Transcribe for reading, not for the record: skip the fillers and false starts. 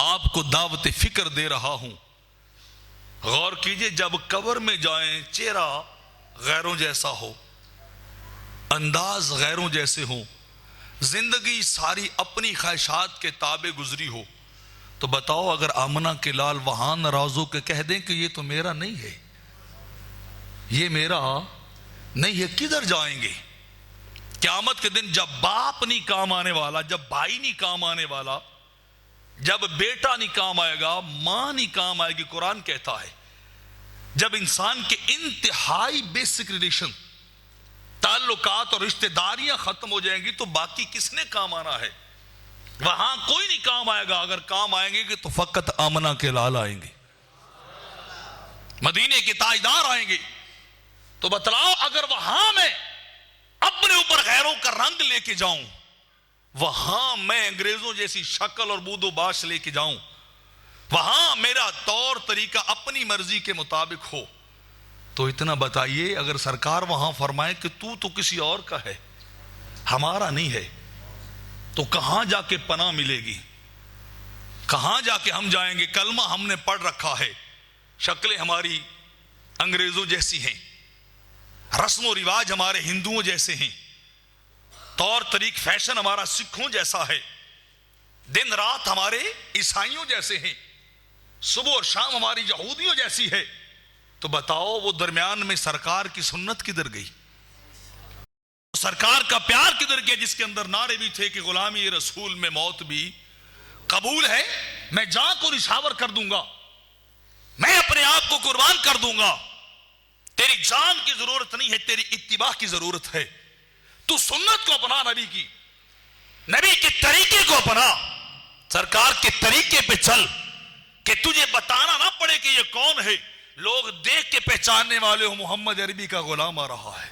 आपको दावत फिक्र दे रहा हूं। गौर कीजिए, जब कब्र में जाएं चेहरा गैरों जैसा हो, अंदाज गैरों जैसे हो, जिंदगी सारी अपनी ख्वाहिशात के ताबे गुजरी हो, तो बताओ अगर आमना के लाल वहां नाराज हो के कह दें कि ये तो मेरा नहीं है, ये मेरा नहीं है, किधर जाएंगे? क़यामत के दिन जब बाप नहीं काम आने वाला, जब भाई नहीं काम आने वाला, जब बेटा नहीं काम आएगा, मां नहीं काम आएगी, कुरान कहता है जब इंसान के इंतहाई बेसिक रिलेशन, ताल्लुकात और रिश्तेदारियां खत्म हो जाएंगी तो बाकी किसने काम आना है? वहां कोई नहीं काम आएगा। अगर काम आएंगे तो फकत आमना के लाल आएंगे, मदीने के ताजदार आएंगे। तो बतलाओ, अगर वहां मैं अपने ऊपर गैरों का रंग लेके जाऊं, वहां मैं अंग्रेजों जैसी शक्ल और बूदोबाश लेके जाऊं, वहां मेरा तौर तरीका अपनी मर्जी के मुताबिक हो, तो इतना बताइए, अगर सरकार वहां फरमाए कि तू तो किसी और का है, हमारा नहीं है, तो कहां जाके पनाह मिलेगी? कहां जाके हम जाएंगे? कलमा हमने पढ़ रखा है, शक्लें हमारी अंग्रेजों जैसी हैं, रस्म और रिवाज हमारे हिंदुओं जैसे हैं, तौर तरीक फैशन हमारा सिखों जैसा है, दिन रात हमारे ईसाइयों जैसे हैं, सुबह और शाम हमारी यहूदियों जैसी है। तो बताओ वो दरमियान में सरकार की सुन्नत किधर गई? सरकार का प्यार किधर गया, जिसके अंदर नारे भी थे कि गुलामी रसूल में मौत भी कबूल है, मैं जान को निशावर कर दूंगा, मैं अपने आप को कुर्बान कर दूंगा, तेरी जान की जरूरत नहीं है, तेरी इत्तिबा की जरूरत है। तू सुन्नत को अपना, नबी की, नबी के तरीके को अपना, सरकार के तरीके पे चल कि तुझे बताना ना पड़े कि ये कौन है, लोग देख के पहचानने वाले हो मोहम्मद अरबी का गुलाम आ रहा है।